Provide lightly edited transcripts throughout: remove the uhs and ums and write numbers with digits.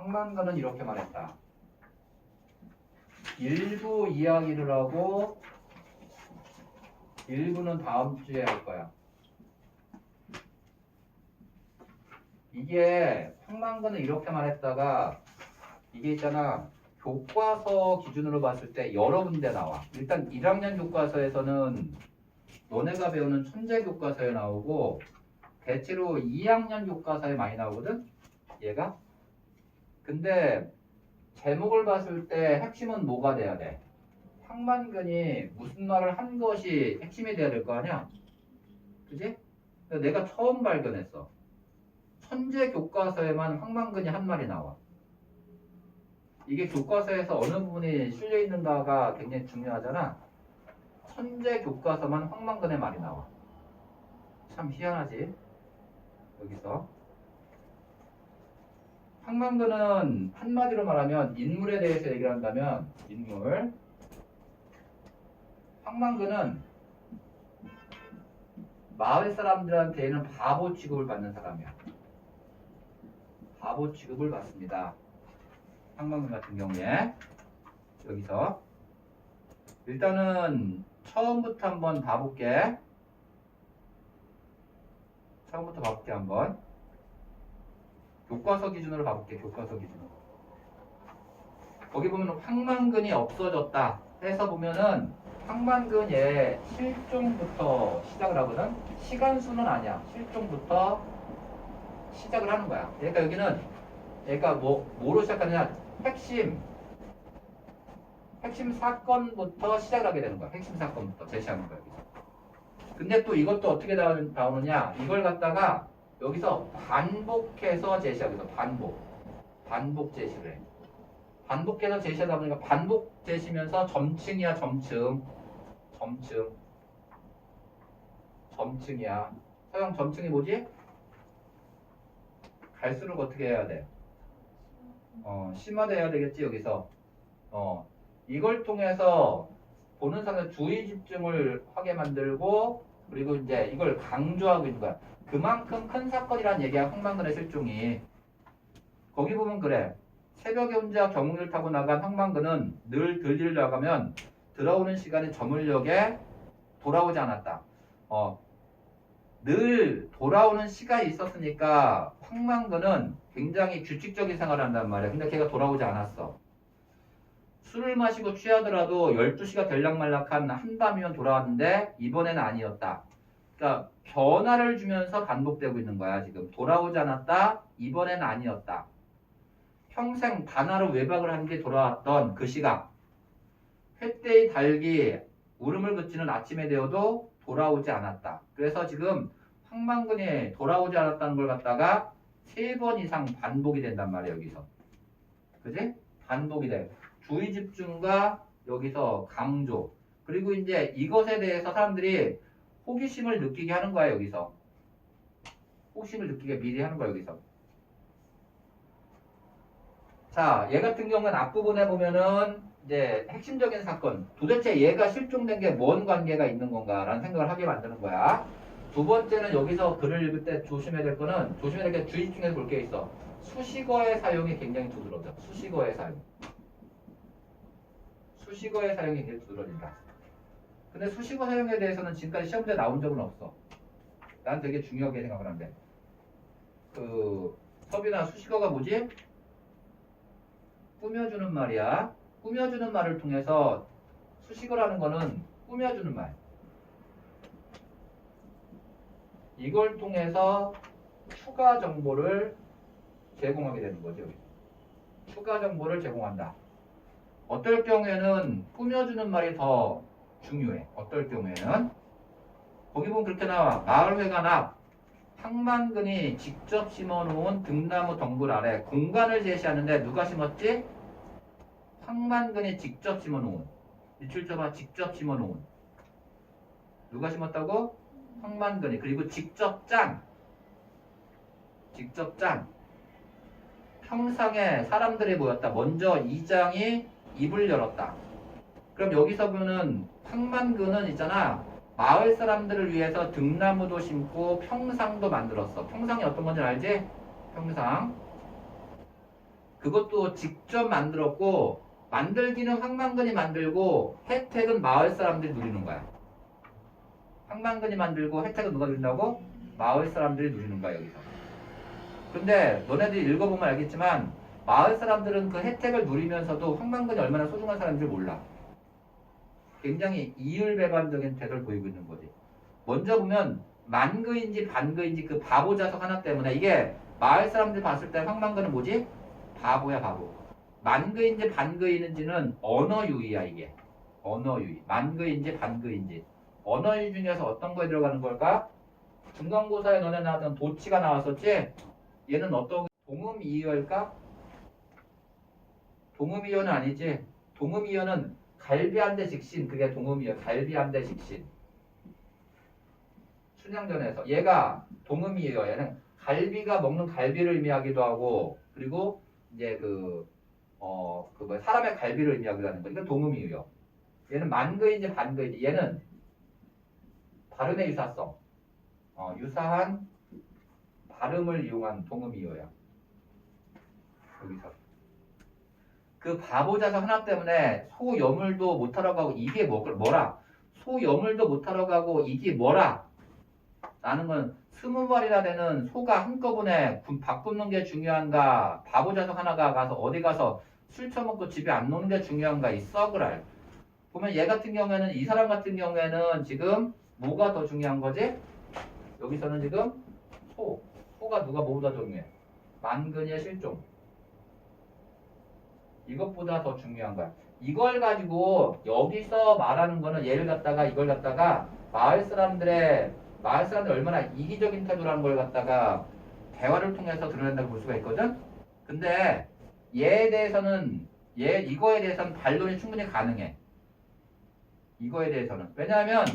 황만근은 이렇게 말했다. 일부 이야기를 하고 일부는 다음 주에 할 거야. 이게 황만근은 이렇게 말했다가 이게 있잖아. 교과서 기준으로 봤을 때 여러 군데 나와. 일단 1학년 교과서에서는 너네가 배우는 천재 교과서에 나오고 대체로 2학년 교과서에 많이 나오거든? 얘가? 근데 제목을 봤을 때 핵심은 뭐가 돼야 돼? 황만근이 무슨 말을 한 것이 핵심이 돼야 될 거 아니야? 그지? 내가 처음 발견했어. 천재 교과서에만 황만근이 한 말이 나와. 이게 교과서에서 어느 부분이 실려 있는가가 굉장히 중요하잖아. 천재 교과서만 황만근의 말이 나와. 참 희한하지? 여기서 황만근은 한마디로 말하면 인물에 대해서 얘기를 한다면 인물 황만근은 마을 사람들한테는 바보 취급을 받는 사람이야. 바보 취급을 받습니다. 황만근 같은 경우에 여기서 일단은 처음부터 한번 봐볼게. 한번 교과서 기준으로 봐볼게. 교과서 기준으로 거기 보면 황만근이 없어졌다 해서 보면은 황만근의 실종부터 시작을 하거든. 시간수는 아니야. 실종부터 시작을 하는 거야. 그러니까 여기는 그러니까 뭐로 시작하느냐, 핵심 사건부터 시작을 하게 되는 거야. 핵심 사건부터 제시하는 거야. 여기서. 근데 또 이것도 어떻게 나오느냐, 이걸 갖다가 여기서 반복해서 제시하기도. 반복 제시를 해. 반복해서 제시하다 보니까 반복 제시면서 점층이야. 점층이야. 서영 점층이 뭐지? 갈수록 어떻게 해야 돼? 심화돼야 되겠지. 여기서 이걸 통해서 보는 사람의 주의 집중을 하게 만들고, 그리고 이제 이걸 강조하고 있는 거야. 그만큼 큰 사건이라는 얘기야. 황만근의 실종이. 거기 보면 그래. 새벽에 혼자 경운을 타고 나간 황만근은 늘 들리를 나가면 들어오는 시간에 저물녘에 돌아오지 않았다. 늘 돌아오는 시간이 있었으니까 황만근은 굉장히 규칙적인 생활을 한단 말이야. 근데 걔가 돌아오지 않았어. 술을 마시고 취하더라도 12시가 들락말락한 한밤이면 돌아왔는데 이번에는 아니었다. 그러니까 변화를 주면서 반복되고 있는 거야. 지금 돌아오지 않았다. 이번에는 아니었다. 평생 단 하루 외박을 한 게 돌아왔던 그 시각. 횟대의 달기 울음을 그치는 아침에 되어도 돌아오지 않았다. 그래서 지금 황만근이 돌아오지 않았다는 걸 갖다가 3번 이상 반복이 된단 말이에요. 여기서. 그지? 반복이 돼. 주의 집중과 여기서 강조. 그리고 이제 이것에 대해서 사람들이 호기심을 느끼게 하는 거야. 여기서. 호기심을 느끼게 미리 하는 거야. 여기서. 자, 얘 같은 경우는 앞부분에 보면은 이제 핵심적인 사건. 도대체 얘가 실종된 게 뭔 관계가 있는 건가라는 생각을 하게 만드는 거야. 두 번째는 여기서 글을 읽을 때 조심해야 될 거는, 조심해야 될 게 주의 집중해서 볼 게 있어. 수식어의 사용이 굉장히 두드러져. 수식어의 사용이 굉장히 두드러진다. 근데 수식어 사용에 대해서는 지금까지 시험지에 나온 적은 없어. 난 되게 중요하게 생각을 한대. 서비나 수식어가 뭐지? 꾸며주는 말이야. 꾸며주는 말을 통해서 수식어라는 거는 꾸며주는 말. 이걸 통해서 추가 정보를 제공하게 되는 거죠. 추가 정보를 제공한다. 어떨 경우에는 꾸며주는 말이 더 중요해. 어떨 경우에는 거기 보면 그렇게 나와. 마을회관 앞 황만근이 직접 심어놓은 등나무 덩굴 아래 공간을 제시하는데 누가 심었지? 황만근이 직접 심어놓은. 밑줄 쳐봐. 직접 심어놓은. 누가 심었다고? 황만근이. 그리고 직접 짠. 평상에 사람들이 모였다. 먼저 이장이 입을 열었다. 그럼 여기서 보면 황만근은 있잖아. 마을 사람들을 위해서 등나무도 심고 평상도 만들었어. 평상이 어떤 건지 알지? 평상. 그것도 직접 만들었고 만들기는 황만근이 만들고 혜택은 마을 사람들이 누리는 거야. 황만근이 만들고 혜택은 누가 누린다고? 마을 사람들이 누리는 거야 여기서. 근데 너네들이 읽어보면 알겠지만 마을 사람들은 그 혜택을 누리면서도 황만근이 얼마나 소중한 사람인지 몰라. 굉장히 이율배반적인 태도를 보이고 있는 거지. 먼저 보면 만그인지 반그인지 그 바보 자석 하나 때문에 이게 마을 사람들 봤을 때 황만근은 뭐지? 바보야 바보. 만그인지 반그인지는 언어유희야 이게. 언어유희. 만그인지 반그인지. 언어유희 중에서 어떤 거에 들어가는 걸까? 중간고사에 너네 나왔던 도치가 나왔었지? 얘는 어떤 동음이어일까? 동음이어는 아니지. 동음이어는 갈비 한 대 직신. 그게 동음이어. 갈비 한 대 직신. 춘향전에서 얘가 동음이에요. 얘는 갈비가 먹는 갈비를 의미하기도 하고 그리고 이제 사람의 갈비를 의미하기도 하는 거. 이건 동음이에요. 얘는 만그인지 반그인지 얘는 발음의 유사성. 유사한 발음을 이용한 동음이어야. 여기서 그 바보자석 하나 때문에 소여물도 못하러 가고 이게 뭐라? 소여물도 못하러 가고 이게 뭐라? 라는 건 20마리나 되는 소가 한꺼번에 밥 굽는 게 중요한가? 바보자석 하나가 가서 어디 가서 술 처먹고 집에 안 노는 게 중요한가? 이 썩을 알. 보면 얘 같은 경우에는 이 사람 같은 경우에는 지금 뭐가 더 중요한 거지? 여기서는 지금 소가 누가 뭐보다 중요해? 만근의 실종. 이것보다 더 중요한 거야. 이걸 가지고 여기서 말하는 거는 얘를 갖다가 이걸 갖다가 마을 사람들 얼마나 이기적인 태도라는 걸 갖다가 대화를 통해서 드러낸다고 볼 수가 있거든. 근데 이거에 대해서는 반론이 충분히 가능해. 이거에 대해서는 왜냐하면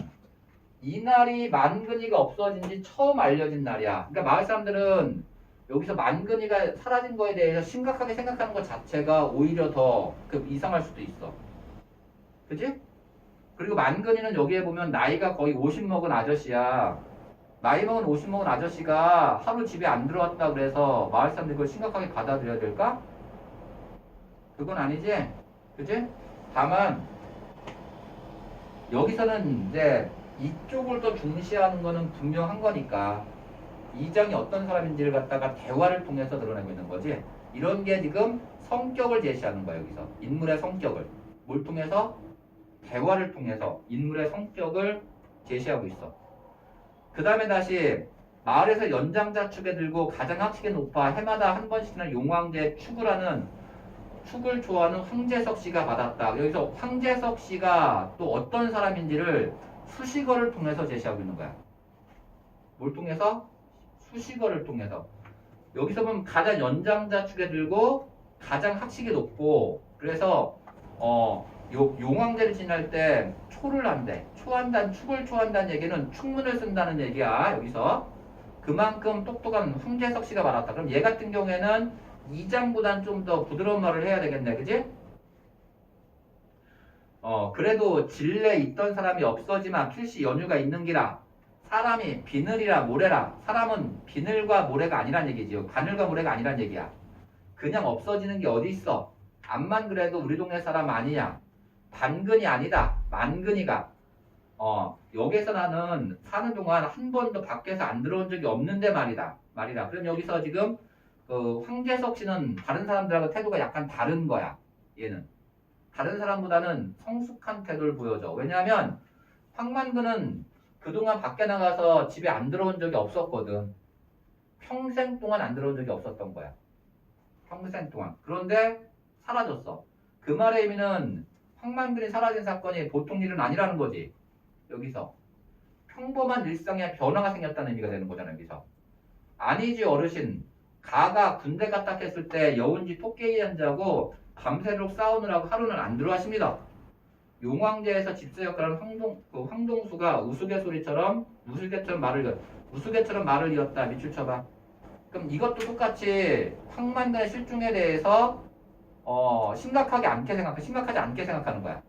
이날이 만근이가 없어진 지 처음 알려진 날이야. 그러니까 마을 사람들은 여기서 만근이가 사라진 거에 대해서 심각하게 생각하는 것 자체가 오히려 더 이상할 수도 있어. 그치? 그리고 만근이는 여기에 보면 나이가 거의 50 먹은 아저씨야. 나이 먹은 50 먹은 아저씨가 하루 집에 안 들어왔다 그래서 마을 사람들이 그걸 심각하게 받아들여야 될까? 그건 아니지? 그치? 다만 여기서는 이제 이쪽을 더 중시하는 거는 분명한 거니까 이장이 어떤 사람인지를 갖다가 대화를 통해서 드러내고 있는 거지. 이런 게 지금 성격을 제시하는 거야. 여기서 인물의 성격을 뭘 통해서? 대화를 통해서 인물의 성격을 제시하고 있어. 그 다음에 다시 마을에서 연장자 축에 들고 가장 학식이 높아 해마다 한 번씩이나 용왕제 축을 좋아하는 황재석 씨가 받았다. 여기서 황재석 씨가 또 어떤 사람인지를 수식어를 통해서 제시하고 있는 거야. 뭘 통해서? 수식어를 통해서. 여기서 보면 가장 연장자 축에 들고 가장 학식이 높고 그래서 용왕제를 지낼 때 초를 한대. 축을 초한다는 얘기는 축문을 쓴다는 얘기야. 여기서 그만큼 똑똑한 황재석 씨가 말았다. 그럼 얘 같은 경우에는 이장보단 좀 더 부드러운 말을 해야 되겠네. 그지? 그래도 진례 있던 사람이 없어지만 필시 연유가 있는 기라. 사람이 비늘이라 모래라. 사람은 비늘과 모래가 아니란 얘기지요. 바늘과 모래가 아니란 얘기야. 그냥 없어지는 게 어디 있어? 암만 그래도 우리 동네 사람 아니냐. 반근이 아니다. 만근이가. 여기서 나는 사는 동안 한 번도 밖에서 안 들어온 적이 없는데 말이다. 그럼 여기서 지금 황재석 씨는 다른 사람들하고 태도가 약간 다른 거야. 얘는. 다른 사람보다는 성숙한 태도를 보여줘. 왜냐하면 황만근은 그동안 밖에 나가서 집에 안 들어온 적이 없었거든. 평생 동안 안 들어온 적이 없었던 거야. 평생 동안. 그런데 사라졌어. 그 말의 의미는 황만근이 사라진 사건이 보통 일은 아니라는 거지. 여기서. 평범한 일상에 변화가 생겼다는 의미가 되는 거잖아. 여기서. 아니지 어르신. 가가 군대 갔다 했을 때 여운지 토끼 한자고 밤새도록 싸우느라고 하루는 안 들어가십니다. 용왕제에서 집사 역할을 하는 황동수가 우스개처럼 말을 이었다. 밑줄 쳐봐. 그럼 이것도 똑같이 황만근의 실종에 대해서 심각하지 않게 생각하는 거야.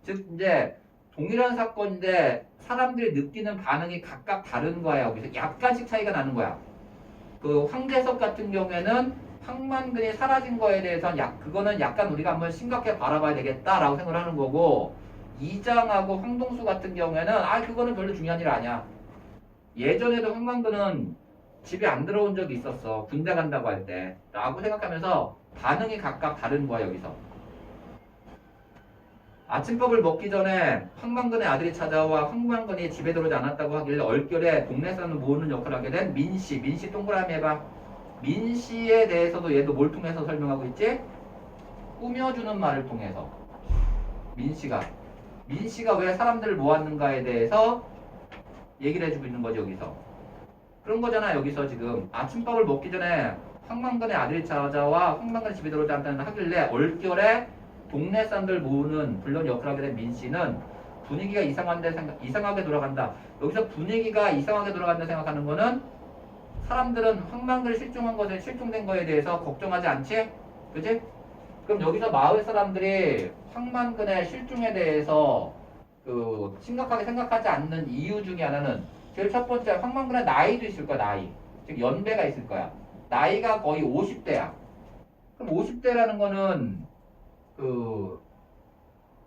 즉 이제 동일한 사건인데 사람들이 느끼는 반응이 각각 다른 거야. 여기서 약간씩 차이가 나는 거야. 그 황재석 같은 경우에는 황만근이 사라진 거에 대해서는 그거는 약간 우리가 한번 심각하게 바라봐야 되겠다라고 생각을 하는 거고, 이장하고 황동수 같은 경우에는 그거는 별로 중요한 일 아니야. 예전에도 황만근은 집에 안 들어온 적이 있었어. 군대 간다고 할 때. 라고 생각하면서 반응이 각각 다른 거야, 여기서. 아침밥을 먹기 전에 황만근의 아들이 찾아와 황만근이 집에 들어오지 않았다고 하길래 얼결에 동네 사람을 모으는 역할을 하게 된 민씨. 민씨 동그라미 해봐. 민씨에 대해서도 얘도 뭘 통해서 설명하고 있지? 꾸며주는 말을 통해서. 민씨가 왜 사람들을 모았는가에 대해서 얘기를 해주고 있는 거죠, 여기서. 그런 거잖아, 여기서 지금. 아침밥을 먹기 전에 황만근의 아들이 찾아와 황만근이 집에 들어오지 않다는 하길래 얼결에 동네 사람들 모으는 불론 역할을 하게 된 민씨는 분위기가 이상하게 돌아간다. 여기서 분위기가 이상하게 돌아간다 생각하는 거는 사람들은 황만근이 실종된 거에 대해서 걱정하지 않지? 그지? 그럼 여기서 마을 사람들이 황만근의 실종에 대해서 심각하게 생각하지 않는 이유 중에 하나는 제일 첫 번째, 황만근의 나이도 있을 거야, 나이. 즉 연배가 있을 거야. 나이가 거의 50대야. 그럼 50대라는 거는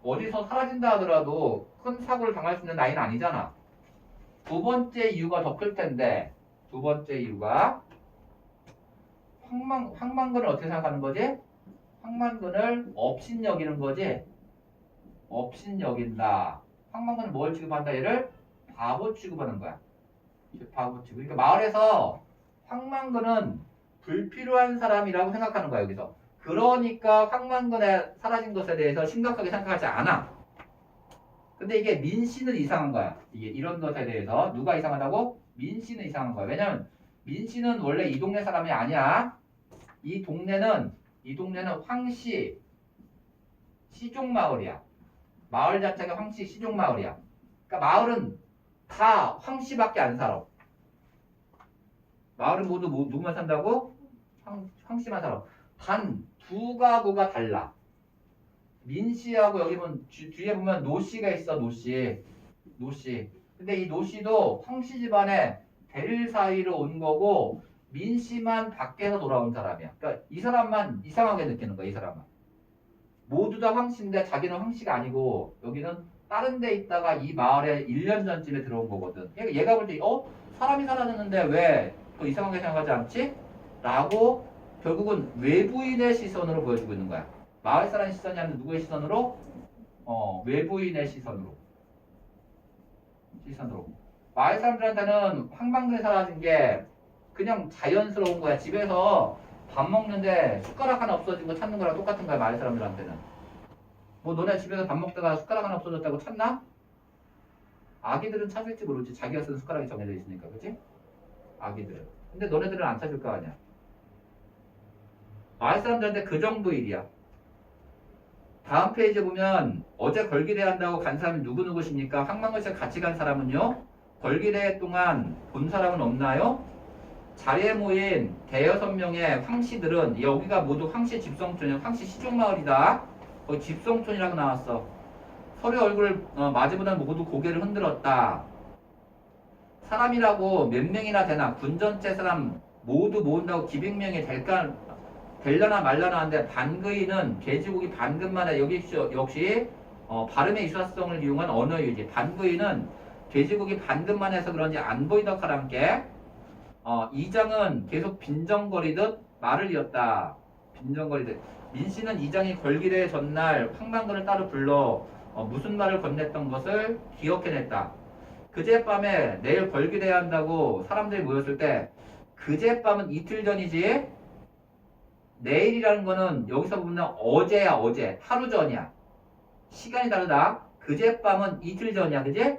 어디서 사라진다 하더라도 큰 사고를 당할 수 있는 나이는 아니잖아. 두 번째 이유가 더 클 텐데, 두 번째 이유가 황만근을 어떻게 생각하는 거지? 황만근을 업신여기는 거지. 업신여긴다. 황만근을 뭘 취급한다? 얘를 바보 취급하는 거야. 바보 취급. 그러니까 마을에서 황만근은 불필요한 사람이라고 생각하는 거야, 여기서. 그러니까 황만근의 사라진 것에 대해서 심각하게 생각하지 않아. 근데 이게 민씨는 이상한 거야. 이게 이런 것에 대해서 누가 이상하다고? 민씨는 이상한 거야. 왜냐면 민씨는 원래 이 동네 사람이 아니야. 이 동네는 황씨 시종마을이야. 마을 자체가 황씨 시종마을이야. 그러니까 마을은 다 황씨밖에 안 살아. 마을은 모두 누구만 산다고? 황씨만 살아. 단 두 가구가 달라. 민씨하고 여기 보면 뒤에 보면 노씨가 있어. 노씨. 근데 이 노씨도 황씨 집안에 대를 사이로 온 거고 민씨만 밖에서 돌아온 사람이야. 그러니까 이 사람만 이상하게 느끼는 거야. 이 사람은. 모두 다 황씨인데 자기는 황씨가 아니고 여기는 다른 데 있다가 이 마을에 1년 전쯤에 들어온 거거든. 얘가 볼 때 사람이 사라졌는데 왜 또 이상하게 생각하지 않지? 라고 결국은 외부인의 시선으로 보여주고 있는 거야. 마을 사람 시선이 아니라 누구의 시선으로? 외부인의 시선으로. 마을 사람들한테는 황만근이 사라진 게 그냥 자연스러운 거야. 집에서 밥 먹는데 숟가락 하나 없어진 거 찾는 거랑 똑같은 거야. 마을 사람들한테는. 뭐 너네 집에서 밥 먹다가 숟가락 하나 없어졌다고 찾나? 아기들은 찾을지 모르지. 자기가 쓰는 숟가락이 정해져 있으니까. 그치? 아기들은. 근데 너네들은 안 찾을 거 아니야. 마을 사람들한테 그 정도 일이야. 다음 페이지에 보면 어제 걸기대 한다고 간 사람이 누구십니까? 황만근 씨가 같이 간 사람은요? 걸기대 동안 본 사람은 없나요? 자리에 모인 대여섯 명의 황씨들은 여기가 모두 황씨 집성촌이야. 황씨 시종마을이다. 거기 집성촌이라고 나왔어. 서로 얼굴을 마주보다 모두 고개를 흔들었다. 사람이라고 몇 명이나 되나? 군 전체 사람 모두 모은다고 기백명이 되려나 말려나 하는데 반그이는 돼지고기 반근만에 여기 역시 발음의 유사성을 이용한 언어 유지. 반그이는 돼지고기 반근만 해서 그런지 안 보이던 사람 함께 이장은 계속 빈정거리듯 말을 이었다. 빈정거리듯. 민씨는 이장이 걸기대 전날 황만근을 따로 불러 무슨 말을 건넸던 것을 기억해냈다. 그제밤에 내일 걸기대 한다고 사람들이 모였을 때 그제밤은 이틀 전이지. 내일이라는 거는 여기서 보면 어제야. 어제. 하루 전이야. 시간이 다르다. 그제밤은 이틀 전이야. 그지?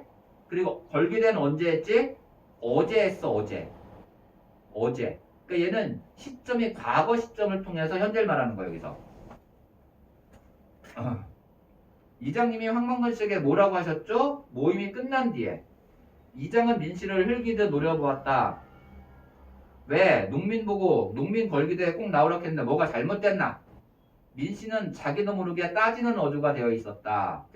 그리고 걸기대는 언제 했지? 어제 했어. 어제. 그러니까 얘는 시점이 과거 시점을 통해서 현재를 말하는 거야. 여기서. 이장님이 황만근 씨에게 뭐라고 하셨죠? 모임이 끝난 뒤에. 이장은 민씨를 흘기듯 노려보았다. 왜? 농민 보고 농민 걸기대에 꼭 나오라고 했는데 뭐가 잘못됐나? 민씨는 자기도 모르게 따지는 어조가 되었다.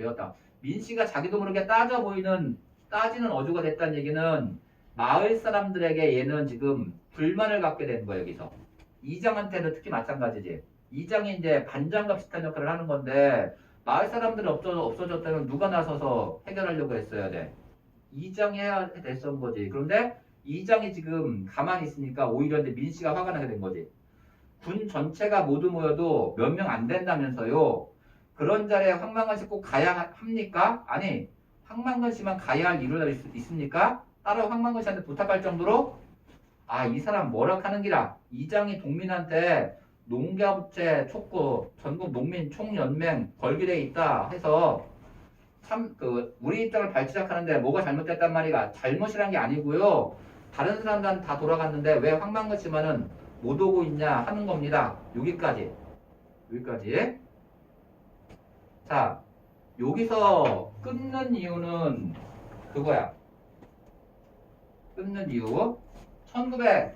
민씨가 자기도 모르게 따지는 어조가 됐다는 얘기는 마을 사람들에게 얘는 지금 불만을 갖게 된 거예요. 여기서. 이장한테는 특히 마찬가지지. 이장이 이제 반장과 비슷한 역할을 하는 건데 마을 사람들이 없어졌다면 누가 나서서 해결하려고 했어야 돼. 이장이 해야 됐던 거지. 그런데 이장이 지금 가만히 있으니까 오히려 이제 민씨가 화가 나게 된 거지. 군 전체가 모두 모여도 몇 명 안 된다면서요. 그런 자리에 황망근 씨 꼭 가야 합니까? 아니, 황망근 씨만 가야 할 이유가 있습니까? 따로 황망근 씨한테 부탁할 정도로 아, 이 사람 뭐라 하는 기라. 이장이 동민한테 농가부채 촉구 전국 농민 총연맹 벌기돼 있다 해서 참 우리 입장을 발치작하는데 뭐가 잘못됐단 말이가 잘못이란 게 아니고요. 다른 사람들은 다 돌아갔는데 왜 황망근 씨만은 못 오고 있냐 하는 겁니다. 여기까지. 자, 여기서 끊는 이유는 그거야. 끊는 이유 1970년대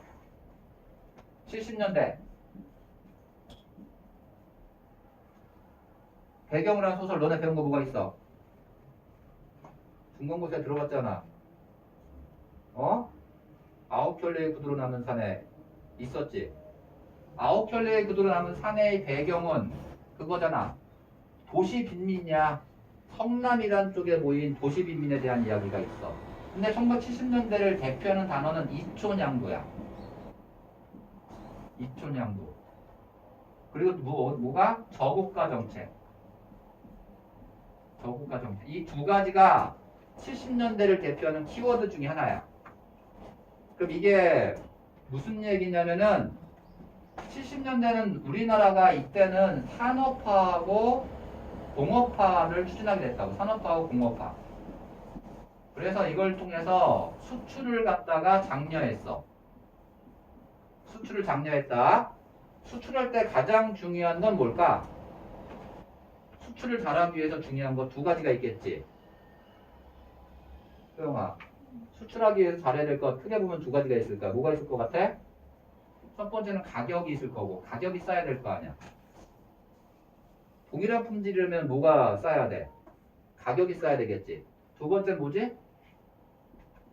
배경이라는 소설 너네 배운 거 뭐가 있어? 중간고사에 들어갔잖아. 아홉 켤레의 구두로 남은 산에 있었지. 아홉 켤레의 구두로 남은 산의 배경은 그거잖아. 도시 빈민이야. 성남이란 쪽에 모인 도시 빈민에 대한 이야기가 있어. 근데 1970년대를 대표하는 단어는 이촌양도야. 이촌양도. 그리고 뭐가? 저고가 정책. 이 두 가지가 70년대를 대표하는 키워드 중에 하나야. 그럼 이게 무슨 얘기냐면은 70년대는 우리나라가 이때는 산업화하고 공업화를 추진하게 됐다고. 산업화하고 공업화. 그래서 이걸 통해서 수출을 갖다가 장려했어. 수출을 장려했다. 수출할 때 가장 중요한 건 뭘까? 수출을 잘하기 위해서 중요한 거 두 가지가 있겠지. 소영아, 수출하기 위해서 잘해야 될 것 크게 보면 두 가지가 있을까? 뭐가 있을 것 같아? 첫 번째는 가격이 있을 거고, 가격이 싸야 될 거 아니야. 동일한 품질이라면 뭐가 싸야 돼? 가격이 싸야 되겠지. 두 번째는 뭐지?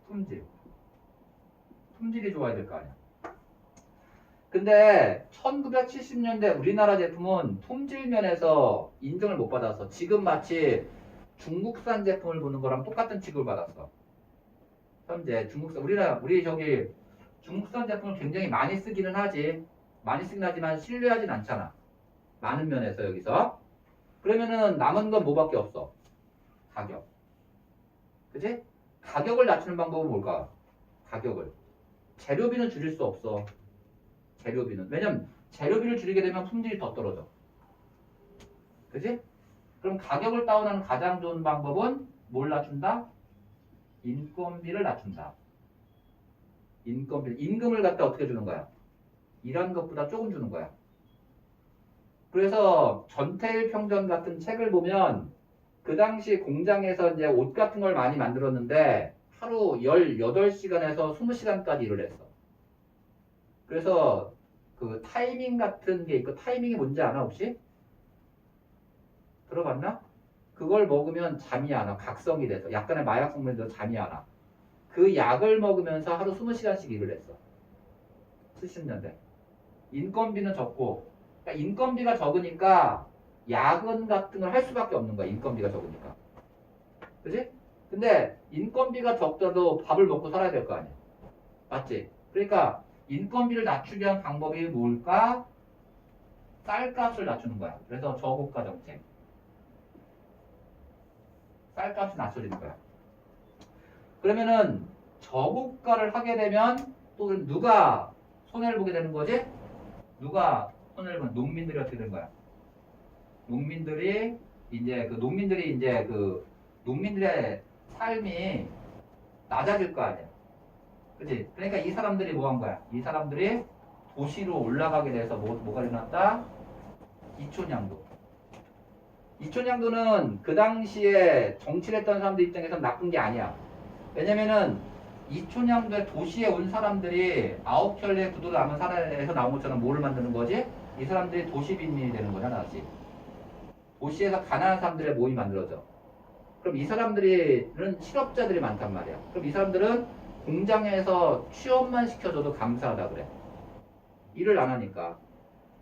품질. 품질이 좋아야 될 거 아니야. 근데 1970년대 우리나라 제품은 품질 면에서 인정을 못 받아서 지금 마치 중국산 제품을 보는 거랑 똑같은 취급을 받았어. 현재 중국산 우리 저기 중국산 제품을 굉장히 많이 쓰기는 하지. 많이 쓰긴 하지만 신뢰하진 않잖아. 많은 면에서 여기서. 그러면은 남은 건 뭐밖에 없어? 가격. 그치? 가격을 낮추는 방법은 뭘까? 가격을. 재료비는 줄일 수 없어. 재료비는. 왜냐면 재료비를 줄이게 되면 품질이 더 떨어져. 그치? 그럼 가격을 다운하는 가장 좋은 방법은 뭘 낮춘다? 인건비를 낮춘다. 임금을 갖다 어떻게 주는 거야? 일한 것보다 조금 주는 거야. 그래서 전태일 평전 같은 책을 보면 그 당시 공장에서 이제 옷 같은 걸 많이 만들었는데 하루 18시간에서 20시간까지 일을 했어. 그래서 그 타이밍 같은 게 있고, 타이밍이 뭔지 아나 혹시? 들어봤나? 그걸 먹으면 잠이 안 와. 각성이 돼서. 약간의 마약 성분이 돼서 잠이 안 와. 그 약을 먹으면서 하루 20시간씩 일을 했어. 70년대. 인건비는 적고, 그러니까 인건비가 적으니까 야근 같은 걸 할 수밖에 없는 거야. 인건비가 적으니까. 그지? 근데 인건비가 적더라도 밥을 먹고 살아야 될 거 아니야. 맞지? 그러니까 인건비를 낮추기 위한 방법이 뭘까? 쌀값을 낮추는 거야. 그래서 저고가 정책. 쌀값이 낮춰지는 거야. 그러면은 저고가를 하게 되면 또 누가 손해를 보게 되는 거지? 누가 손해를 보는? 농민들이 어떻게 되는 거야? 농민들의 삶이 낮아질 거 아니야. 그치? 그러니까 이 사람들이 뭐 한 거야? 이 사람들이 도시로 올라가게 돼서 뭐가 일어났다? 이촌양도. 이촌양도는 그 당시에 정치를 했던 사람들 입장에서는 나쁜 게 아니야. 왜냐면은 이촌양도에 도시에 온 사람들이 아홉 켤레 구두로 남은 산에서 나온 것처럼 뭐를 만드는 거지? 이 사람들이 도시 빈민이 되는 거잖아, 다시. 도시에서 가난한 사람들의 모임이 만들어져. 그럼 이 사람들은 실업자들이 많단 말이야. 그럼 이 사람들은 공장에서 취업만 시켜줘도 감사하다 그래. 일을 안 하니까.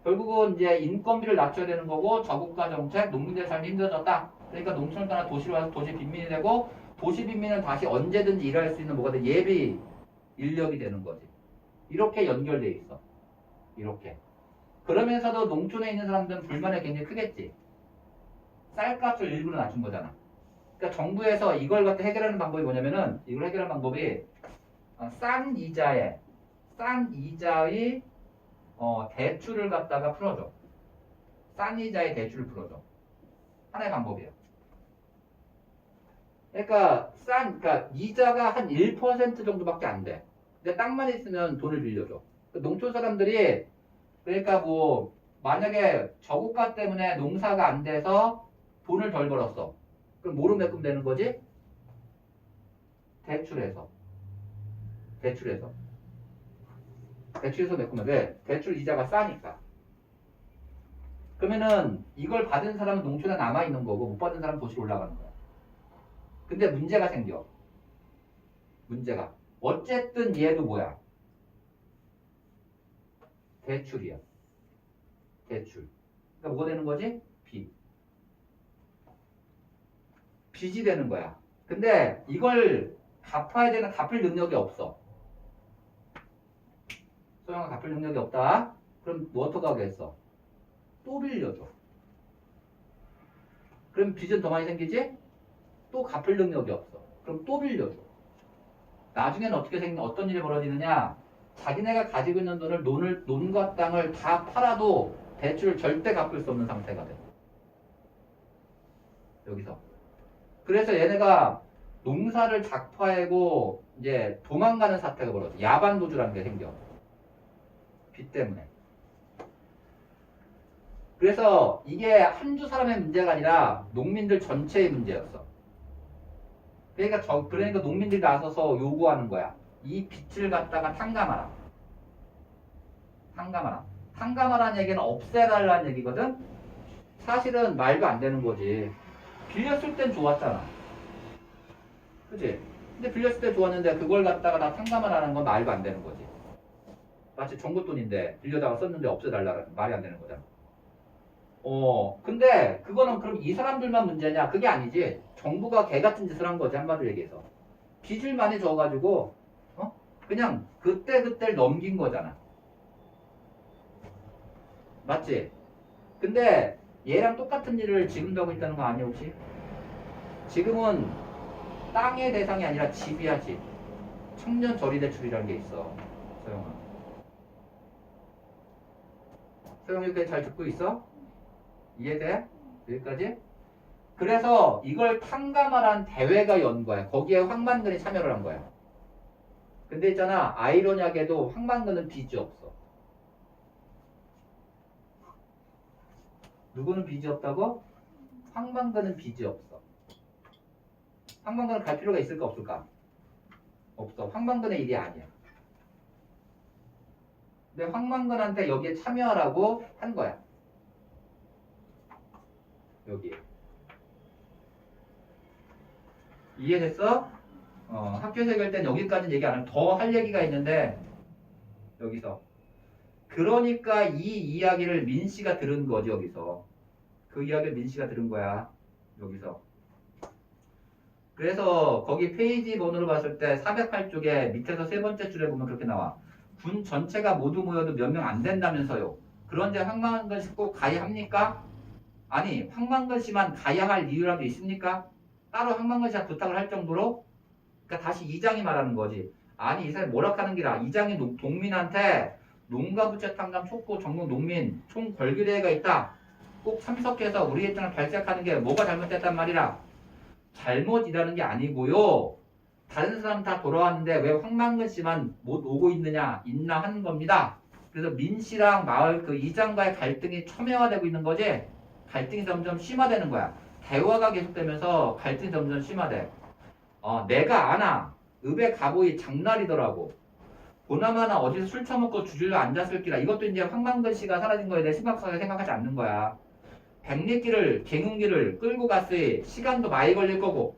결국은 이제 인건비를 낮춰야 되는 거고 저국가 정책, 농민들의 삶이 힘들어졌다. 그러니까 농촌을 떠나 도시로 와서 도시 빈민이 되고 도시 빈민은 다시 언제든지 일할 수 있는 뭐가 돼? 예비 인력이 되는 거지. 이렇게 연결돼 있어. 이렇게. 그러면서도 농촌에 있는 사람들은 불만이 굉장히 크겠지. 쌀값을 일부러 낮춘 거잖아. 그러니까 정부에서 이걸 갖다 해결하는 방법이 뭐냐면은 이걸 해결하는 방법이 싼 이자의 대출을 갖다가 풀어줘. 싼 이자의 대출을 풀어줘. 하나의 방법이에요. 그러니까 이자가 한 1% 정도밖에 안 돼. 근데 땅만 있으면 돈을 빌려줘. 농촌 사람들이 그러니까 뭐 만약에 저고가 때문에 농사가 안 돼서 돈을 덜 벌었어. 그럼 뭐로 메꾸면 거지? 대출해서 메꾸면 돼. 대출 이자가 싸니까. 그러면은 이걸 받은 사람은 농촌에 남아있는 거고 못 받은 사람은 도시로 올라가는 거야. 근데 문제가 생겨. 문제가. 어쨌든 얘도 뭐야? 대출이야. 대출. 그러니까 뭐가 되는 거지? 빚이 되는 거야. 근데 이걸 갚아야 되는 갚을 능력이 없어. 소영아 갚을 능력이 없다. 그럼 뭐 어떡하겠어? 또 빌려줘. 그럼 빚은 더 많이 생기지? 또 갚을 능력이 없어. 그럼 또 빌려줘. 나중에는 어떤 일이 벌어지느냐? 자기네가 가지고 있는 논과 땅을 다 팔아도 대출을 절대 갚을 수 없는 상태가 돼. 여기서. 그래서 얘네가 농사를 작파하고 이제 도망가는 사태가 벌어져. 야반도주라는 게 생겨. 빚 때문에. 그래서 이게 한두 사람의 문제가 아니라 농민들 전체의 문제였어. 그러니까 농민들이 나서서 요구하는 거야. 이 빚을 갖다가 탕감하라. 탕감하라는 얘기는 없애달라는 얘기거든. 사실은 말도 안 되는 거지. 빌렸을 땐 좋았잖아. 그치? 근데 빌렸을 때 좋았는데 그걸 갖다가 다 탕감하라는 건 말도 안 되는 거지. 마치 정부 돈인데 빌려다가 썼는데 없애달라는 말이 안 되는 거잖아. 근데 그거는 그럼 이 사람들만 문제냐? 그게 아니지. 정부가 개 같은 짓을 한 거지, 한마디로 얘기해서. 빚을 많이 져가지고 그냥 그때를 넘긴 거잖아. 맞지? 근데 얘랑 똑같은 일을 지금도 하고 있다는 거 아니야 혹시? 지금은 땅의 대상이 아니라 집이야 집. 청년 저리 대출이라는 게 있어. 소영아. 소영이 여기까지 잘 듣고 있어? 이해돼? 여기까지? 그래서 이걸 탕감하라는 대회가 연 거야. 거기에 황만근이 참여를 한 거야. 근데 있잖아, 아이러니하게도 황만근은 빚이 없어. 누구는 빚이 없다고? 황만근은 빚이 없어. 황만근은 갈 필요가 있을까 없을까? 없어. 황만근의 일이 아니야. 근데 황만근한테 여기에 참여하라고 한 거야. 여기에. 이해됐어? 학교에서 얘기할 땐 여기까지는 얘기 안 하고 더 할 얘기가 있는데 여기서. 그러니까 이 이야기를 민 씨가 들은 거지 여기서. 그 이야기를 민 씨가 들은 거야. 여기서. 그래서 거기 페이지 번호를 봤을 때 408쪽에 밑에서 세 번째 줄에 보면 그렇게 나와. 군 전체가 모두 모여도 몇 명 안 된다면서요. 그런데 황만근 씨 꼭 가야 합니까? 아니 황만근 씨만 가야 할 이유라도 있습니까? 따로 황만근 씨한테 부탁을 할 정도로? 그러니까 다시 이장이 말하는 거지. 아니 이 사람이 뭐라 하는 기라. 이장이 동민한테 농가부채 탕감 촉구 전국 농민 총 걸기대회가 있다. 꼭 참석해서 우리 입장을 발색하는 게 뭐가 잘못됐단 말이라. 잘못이라는 게 아니고요. 다른 사람 다 돌아왔는데 왜 황만근 씨만 못 오고 있나 하는 겁니다. 그래서 민 씨랑 마을 그 이장과의 갈등이 첨예화되고 있는 거지. 갈등이 점점 심화되는 거야. 대화가 계속되면서 갈등이 점점 심화돼. 내가 아나 읍에 가보이 장날이더라고. 보나마나 어디서 술 처먹고 주질러 앉았을 기라. 이것도 이제 황만근 씨가 사라진 거에 대해 심각하게 생각하지 않는 거야. 백리길을 갱운길을 끌고 갔으니 시간도 많이 걸릴 거고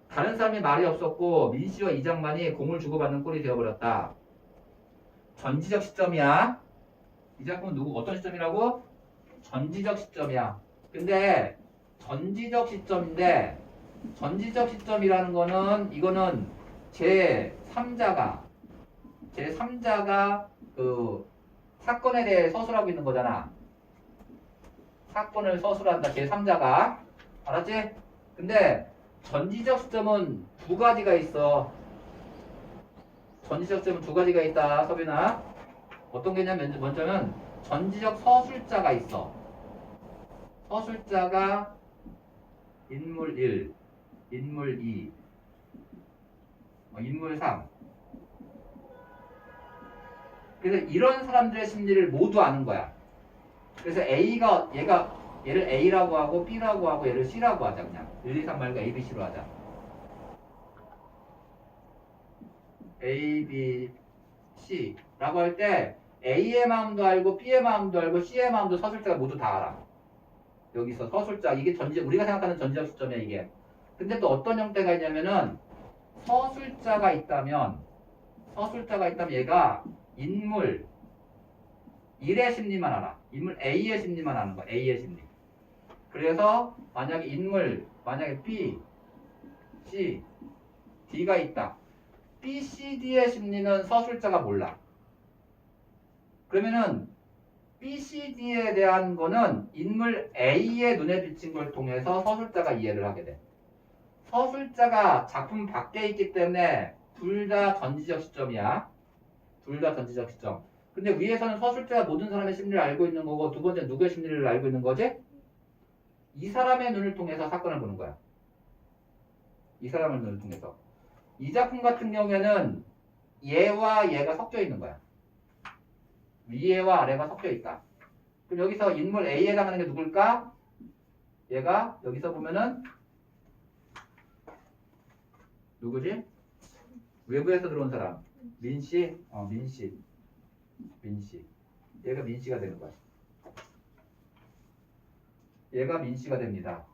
다른 사람이 말이 없었고 민씨와 이장만이 공을 주고받는 꼴이 되어버렸다. 전지적 시점이야. 이 작품은 누구 어떤 시점이라고? 전지적 시점이야. 근데 전지적 시점인데 전지적 시점이라는 거는 이거는 제3자가 그 사건에 대해 서술하고 있는 거잖아. 사건을 서술한다. 제3자가. 알았지? 근데 전지적 시점은 두 가지가 있어. 전지적 시점은 두 가지가 있다. 서빈아. 어떤 개냐면 먼저는 전지적 서술자가 있어. 서술자가 인물 1, 인물 2, 인물 3. 그래서 이런 사람들의 심리를 모두 아는 거야. 그래서 얘를 A라고 하고 B라고 하고 얘를 C라고 하자. 그냥 1, 2, 3 말고 A, B, C로 하자. A, B, C라고 할 때 A의 마음도 알고 B의 마음도 알고 C의 마음도 서술자가 모두 다 알아. 여기서 서술자 이게 우리가 생각하는 전지적 시점이야 이게. 근데 또 어떤 형태가 있냐면은 서술자가 있다면 얘가 인물 1의 심리만 알아. 인물 A의 심리만 아는 거야. A의 심리. 그래서 만약에 B, C, D가 있다. B, C, D의 심리는 서술자가 몰라. 그러면은 B, C, D에 대한 거는 인물 A의 눈에 비친 걸 통해서 서술자가 이해를 하게 돼. 서술자가 작품 밖에 있기 때문에 둘 다 전지적 시점이야. 둘 다 전지적 시점. 근데 위에서는 서술자가 모든 사람의 심리를 알고 있는 거고 두 번째 누구의 심리를 알고 있는 거지? 이 사람의 눈을 통해서 사건을 보는 거야. 이 사람의 눈을 통해서. 이 작품 같은 경우에는 얘와 얘가 섞여 있는 거야. 위에와 아래가 섞여 있다. 그럼 여기서 인물 A에 해당하는 게 누굴까? 얘가 여기서 보면은 누구지? 외부에서 들어온 사람. 민씨? 민씨. 얘가 민씨가 되는 거야. 얘가 민씨가 됩니다.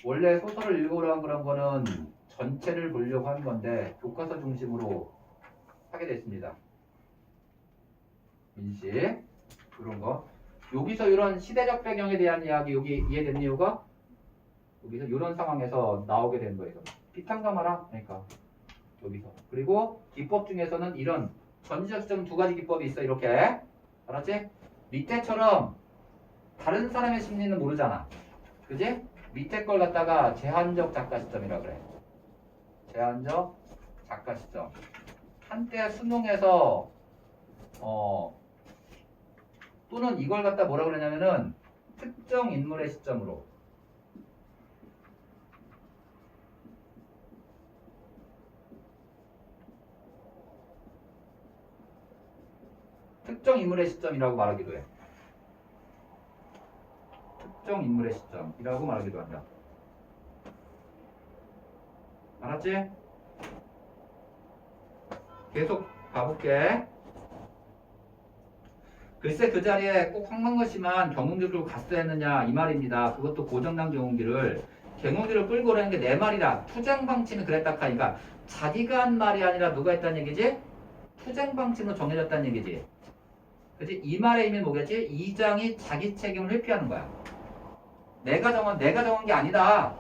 원래 소설을 읽으려고 그런 거는 전체를 보려고 한 건데 교과서 중심으로 하게 됐습니다. 민씨 이런 거. 여기서 이런 시대적 배경에 대한 이야기 여기 이해되는 이유가 여기서 이런 상황에서 나오게 된 거예요. 비탄가 마라. 그러니까 여기서. 그리고 기법 중에서는 이런 전지적 시점 두 가지 기법이 있어. 이렇게. 알았지? 밑에처럼 다른 사람의 심리는 모르잖아. 그지? 밑에 걸 갖다가 제한적 작가 시점이라 그래. 제한적 작가 시점. 한때 수능에서 또는 이걸 갖다 뭐라 그러냐면은 특정 인물의 시점으로 특정 인물의 시점이라고 말하기도 해. 특정 인물의 시점이라고 말하기도 한다. 알았지? 계속 가볼게. 글쎄 그 자리에 꼭 황망거씨만 경운기를 끌고 갔어야 했느냐 이 말입니다. 그것도 고정당 경운기를 끌고 오라는 게 내 말이라. 투쟁방침이 그랬다 하니까 자기가 한 말이 아니라 누가 했다는 얘기지? 투쟁방침으로 정해졌다는 얘기지. 그치? 이 말의 의미는 뭐겠지? 이장이 자기 책임을 회피하는 거야. 내가 정한 게 아니다.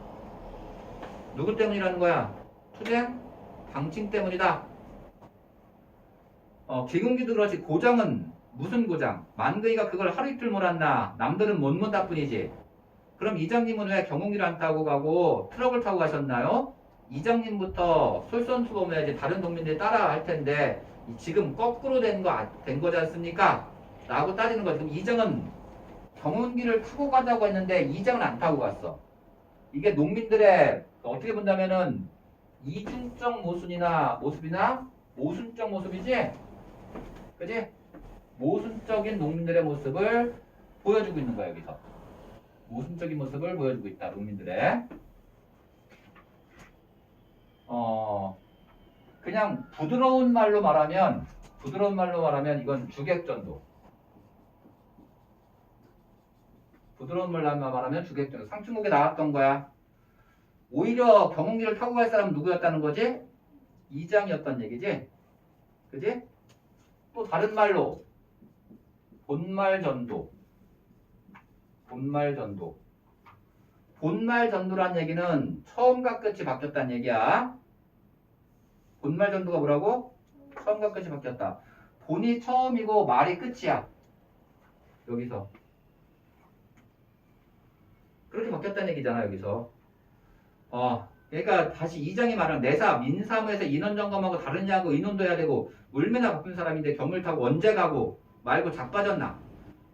누구 때문이라는 거야? 투쟁 방침 때문이다. 기금기도 그렇지. 고장은 무슨 고장? 만그이가 그걸 하루 이틀 몰았나? 남들은 못 못다 뿐이지. 그럼 이장님은 왜 경운기를 안 타고 가고 트럭을 타고 가셨나요? 이장님부터 솔선수범해야지 다른 동민들이 따라 할 텐데 지금 거꾸로 된 거지 않습니까? 라고 따지는 거지. 그럼 이장은 경운기를 타고 가자고 했는데 이장은 안 타고 갔어. 이게 농민들의 어떻게 본다면은 이중적 모순이나 모습이나 모순적 모습이지? 그지? 모순적인 농민들의 모습을 보여주고 있는 거야 여기서. 모순적인 모습을 보여주고 있다 농민들의. 그냥 부드러운 말로 말하면 이건 주객전도. 부드러운 말로 말하면 주객전도. 상충곡에 나왔던 거야. 오히려 경운기를 타고 갈 사람은 누구였다는 거지? 이장이었단 얘기지? 그지? 또 다른 말로 본말 전도. 본말 전도. 본말 전도란 얘기는 처음과 끝이 바뀌었다는 얘기야. 본말 전도가 뭐라고? 처음과 끝이 바뀌었다. 본이 처음이고 말이 끝이야. 여기서. 그렇게 바뀌었다는 얘기잖아, 여기서. 그러니까 다시 2장이 말하는 내사, 민사무에서 인원 점검하고 다르냐고 인원도 해야 되고 얼마나 바쁜 사람인데 경을 타고 언제 가고 말고 자빠졌나.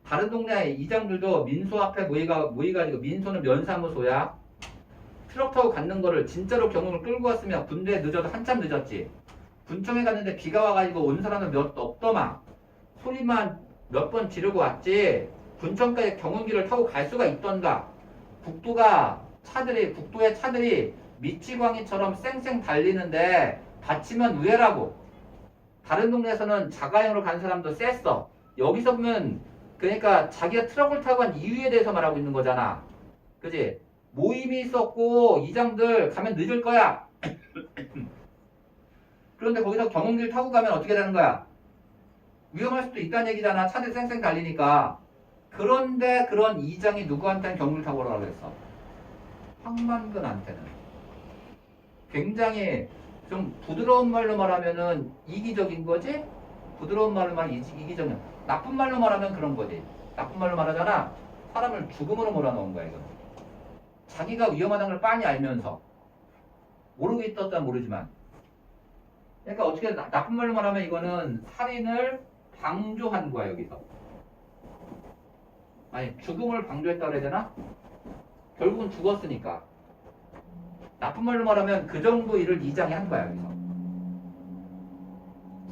다른 동네 이장들도 민소 앞에 모이가지고 민소는 면사무소야. 트럭 타고 갔는 거를 진짜로 경을 끌고 왔으면 군대에 늦어도 한참 늦었지. 군청에 갔는데 비가 와가지고 온 사람은 몇 없더만. 소리만 몇 번 지르고 왔지. 군청까지 경운기를 타고 갈 수가 있던가. 국도의 차들이 미치광이처럼 쌩쌩 달리는데 다치면 우회라고. 다른 동네에서는 자가용으로 간 사람도 셌어. 여기서 보면 그러니까 자기가 트럭을 타고 간 이유에 대해서 말하고 있는 거잖아. 그지? 모임이 있었고 이장들 가면 늦을 거야. 그런데 거기서 경운기를 타고 가면 어떻게 되는 거야? 위험할 수도 있다는 얘기잖아. 차들 쌩쌩 달리니까. 그런데 그런 이장이 누구한테는 경운기를 타고 오라고 했어? 황만근한테는. 굉장히 좀 부드러운 말로 말하면은 이기적인 거지? 부드러운 말로 말하면 이기적이야. 나쁜 말로 말하면 그런 거지. 나쁜 말로 말하잖아. 사람을 죽음으로 몰아넣은 거야, 이거. 자기가 위험하다는 걸 빤히 알면서. 모르고 있었다 모르지만. 그러니까 어떻게 나쁜 말로 말하면 이거는 살인을 방조한 거야, 여기서. 아니, 죽음을 방조했다 그래야 되나? 결국은 죽었으니까. 나쁜 말로 말하면 그 정도 일을 이장이 한 거야, 여기서.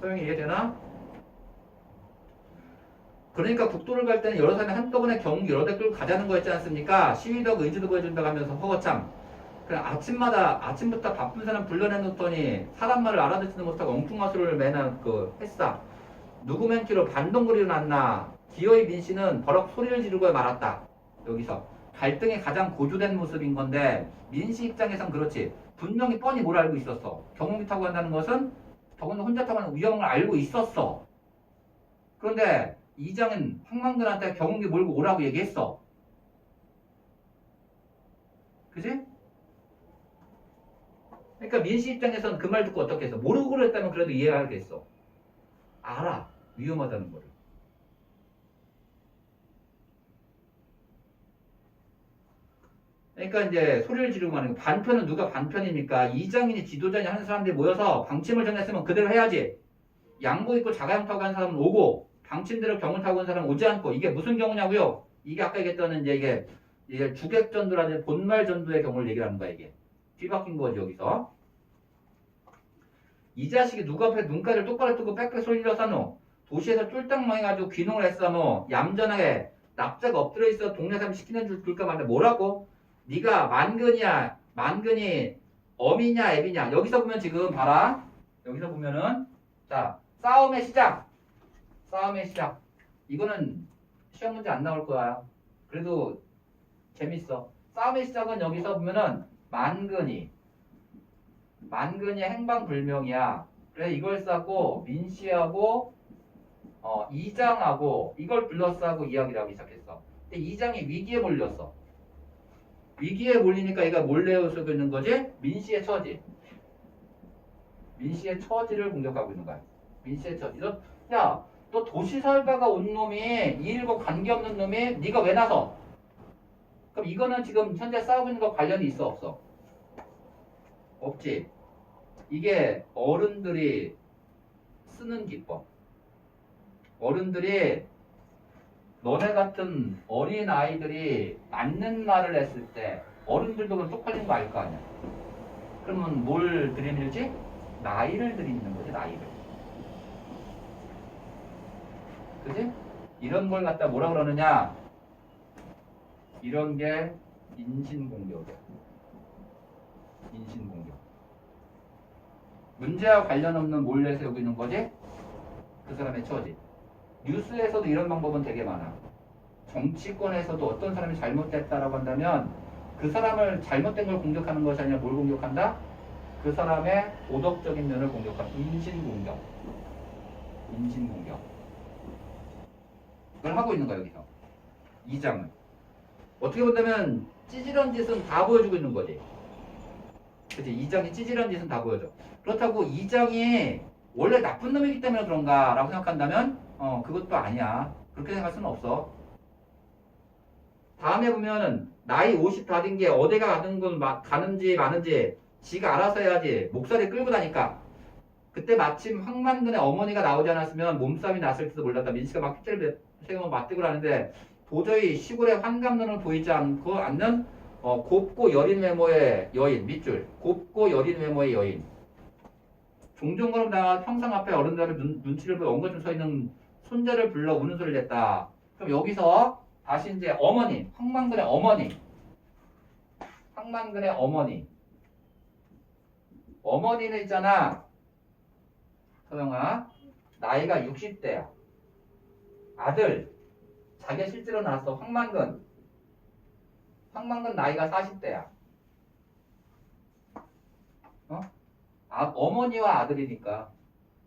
소영이 이해되나? 그러니까 국도를 갈 때는 여러 사람이 한꺼번에 경운기 여러 대 끌고 가자는 거였지 않습니까? 시위도 의지도 보여준다고 하면서 허거참. 그냥 아침부터 바쁜 사람 불러내놓더니 사람 말을 알아듣지도 못하고 엉뚱마술을 매나 했어. 누구 맨키로 반동거리로 났나. 기어이 민씨는 버럭 소리를 지르고 말았다. 여기서. 갈등이 가장 고조된 모습인 건데 민씨 입장에선 그렇지. 분명히 뻔히 뭘 알고 있었어. 경운기 타고 간다는 것은 더군다나 혼자 타고 가는 위험을 알고 있었어. 그런데 이장은 황만근한테 경운기 몰고 오라고 얘기했어. 그지? 그러니까 민씨 입장에서는 그 말 듣고 어떻게 했어? 모르고 그랬다면 그래도 이해하겠어. 알아. 위험하다는 거를. 그러니까 이제 소리를 지르고 하는 거. 반편은 누가 반편입니까? 이장이니 지도자니 하는 사람들이 모여서 방침을 정했으면 그대로 해야지. 양복 입고 자가용 타고 가는 사람은 오고 방침대로 경을 타고 온 사람은 오지 않고. 이게 무슨 경우냐고요? 이게 아까 얘기했던 이제 이게 주객전도라는 본말 전도의 경우를 얘기하는 거야, 이게. 뒤바뀐 거지, 여기서. 이 자식이 누구 앞에 눈가를 똑바로 뜨고 빽빽 소리를 써노. 도시에서 쫄딱 망해가지고 귀농을 했어. 얌전하게 납작 엎드려 있어 동네 사람 시키는 줄 줄까 말인데 뭐라고? 네가 만근이 어미냐 애비냐. 여기서 보면 지금 봐라. 여기서 보면은 자 싸움의 시작. 이거는 시험 문제 안 나올 거야. 그래도 재밌어. 싸움의 시작은 여기서 보면은 만근이 행방불명이야. 그래서 이걸 쌓고 민씨하고 이장하고 이걸 불러싸고 이야기를 하기 시작했어. 근데 이장이 위기에 몰렸어. 위기에 몰리니까 얘가 몰래 쓰고 있는 거지? 민씨의 처지를 공격하고 있는 거야. 민씨의 처지. 너 도시 살다가 온 놈이 이 일과 관계없는 놈이 네가 왜 나서? 그럼 이거는 지금 현재 싸우고 있는 거 관련이 있어 없어? 없지. 이게 어른들이 쓰는 기법. 어른들이 너네 같은 어린 아이들이 맞는 말을 했을 때 어른들도 그럼 쪽팔린 거 알 거 아니야. 그러면 뭘 들이밀지? 나이를 들이미는 거지, 나이를. 그지? 이런 걸 갖다 뭐라 그러느냐? 이런 게 인신공격이야. 인신공격. 문제와 관련 없는 몰래 세우고 있는 거지? 그 사람의 처지. 뉴스에서도 이런 방법은 되게 많아. 정치권에서도 어떤 사람이 잘못됐다라고 한다면 그 사람을 잘못된 걸 공격하는 것이 아니라 뭘 공격한다? 그 사람의 도덕적인 면을 공격한다. 인신공격. 인신공격. 그걸 하고 있는 거야 여기서. 2장은. 어떻게 본다면 찌질한 짓은 다 보여주고 있는 거지. 그치? 2장이 찌질한 짓은 다 보여줘. 그렇다고 2장이 원래 나쁜 놈이기 때문에 그런가 라고 생각한다면 그것도 아니야. 그렇게 생각할 수는 없어. 다음에 보면은 나이 50 다 된 게 어디가 가는지 마는지 지가 알아서 해야지. 목소리 끌고 다니까. 그때 마침 황만근의 어머니가 나오지 않았으면 몸싸움이 났을지도 몰랐다. 민씨가 막 핏대를 세우면 맞대고 하는데 도저히 시골의 환감론을 보이지 않는 곱고 여린 외모의 여인. 밑줄. 곱고 여린 외모의 여인. 종종 그럼 나 평상 앞에 어른들의 눈치를 보여 엉거주로 서 있는 손자를 불러 우는 소리를 냈다. 그럼 여기서 다시 이제 어머니, 황만근의 어머니. 황만근의 어머니. 어머니는 있잖아. 서영아, 나이가 60대야. 아들, 자기가 실제로 낳았어. 황만근. 황만근 나이가 40대야. 어머니와 아들이니까.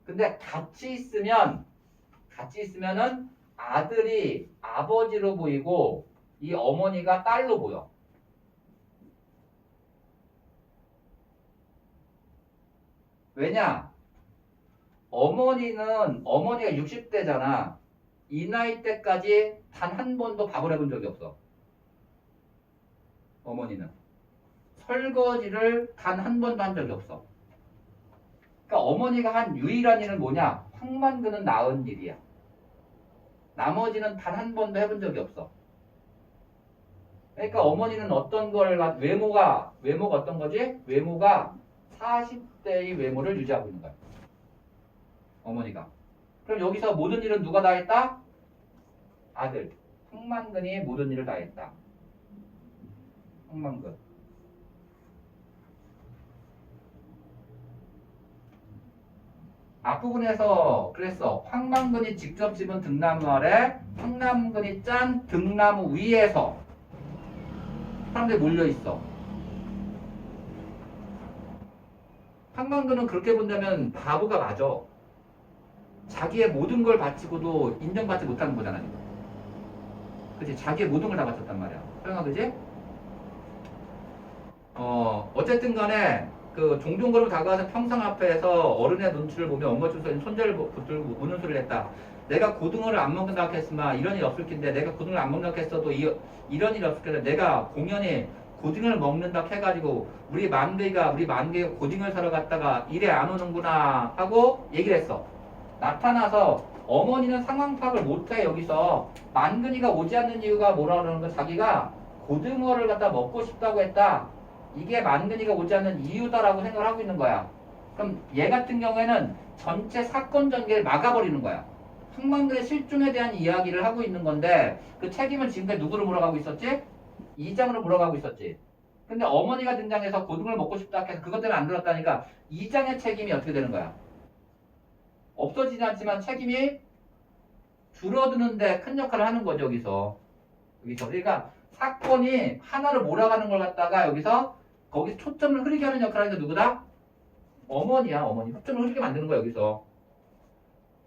근데 같이 있으면은 아들이 아버지로 보이고 이 어머니가 딸로 보여. 왜냐? 어머니가 60대잖아. 이 나이 때까지 단 한 번도 밥을 해본 적이 없어. 어머니는. 설거지를 단 한 번도 한 적이 없어. 그러니까 어머니가 한 유일한 일은 뭐냐? 황만근은 낳은 일이야. 나머지는 단 한 번도 해본 적이 없어. 그러니까 어머니는 어떤 걸, 외모가 어떤 거지? 외모가 40대의 외모를 유지하고 있는 거야. 어머니가. 그럼 여기서 모든 일은 누가 다 했다? 아들. 황만근이 모든 일을 다 했다. 황만근. 앞부분에서 그랬어. 황만근이 직접 집은 등나무 아래, 황만근이 짠 등나무 위에서 사람들이 몰려있어. 황만근은 그렇게 본다면 바보가 맞아. 자기의 모든 걸 바치고도 인정받지 못하는 거잖아. 그치? 자기의 모든 걸 다 바쳤단 말이야. 설마 그지? 어쨌든 간에 그 종종 그러고 다가와서 평상 앞에서 어른의 눈치를 보며 엉거주서 손자를 붙들고 우는 소리를 했다. 내가 고등어를 안 먹는다고 했으면 이런 일이 없을 텐데 내가 고등어를 안 먹는다고 했어도 이런 일이 없을 텐데 내가 공연히 고등어를 먹는다고 해가지고 우리 만개가 고등어를 사러 갔다가 이래 안 오는구나 하고 얘기를 했어. 나타나서 어머니는 상황 파악을 못해. 여기서 만근이가 오지 않는 이유가 뭐라 그러는 거 자기가 고등어를 갖다 먹고 싶다고 했다. 이게 만근이가 오지 않는 이유다라고 생각을 하고 있는 거야. 그럼 얘 같은 경우에는 전체 사건 전개를 막아버리는 거야. 황만근의 실종에 대한 이야기를 하고 있는 건데 그 책임은 지금까지 누구로 몰아가고 있었지? 이장으로 몰아가고 있었지. 근데 어머니가 등장해서 고등어를 먹고 싶다 해서 그것 때문에 안 들었다니까 이장의 책임이 어떻게 되는 거야? 없어지지 않지만 책임이 줄어드는데 큰 역할을 하는 거죠. 여기서. 그러니까 사건이 하나를 몰아가는 걸 갖다가 여기서 거기서 초점을 흐리게 하는 역할을 하는 게 누구다? 어머니야. 어머니. 초점을 흐리게 만드는 거야. 여기서.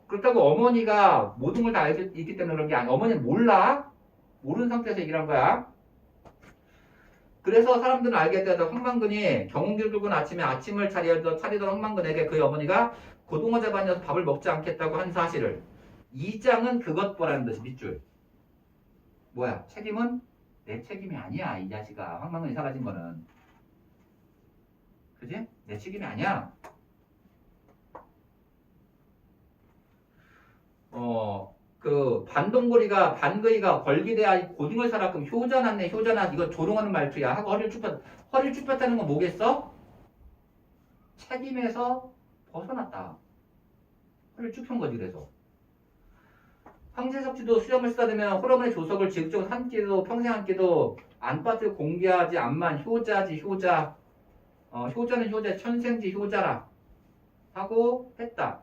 그렇다고 어머니가 모든 걸 다 있기 때문에 그런 게 아니야. 어머니는 몰라. 모르는 상태에서 얘기를 한 거야. 그래서 사람들은 알게 되다 황만근이 경운기를 들고 아침을 차리던 황만근에게 그의 어머니가 고등어 잡아녀서 밥을 먹지 않겠다고 한 사실을. 이 장은 그것 보라는 듯이 밑줄. 뭐야? 책임은 내 책임이 아니야. 이 자식아. 황만근이 사라진 거는. 그지? 내 책임이 아니야. 반동거리가 반거리가 걸기대야 고등어를 사라 그럼 효자났네. 효자나 이거 조롱하는 말투야. 하고 허리를 쭉 폈다는 건 뭐겠어? 책임에서 벗어났다. 허리를 쭉 편 거지. 그래서 황제석지도 수염을 쓰다듬으면 호러문의 조석을 지극적으로 함께도 평생 함께도 안팎을 공개하지 않만 효자지 효자. 효자는 효자 천생지 효자라 하고 했다.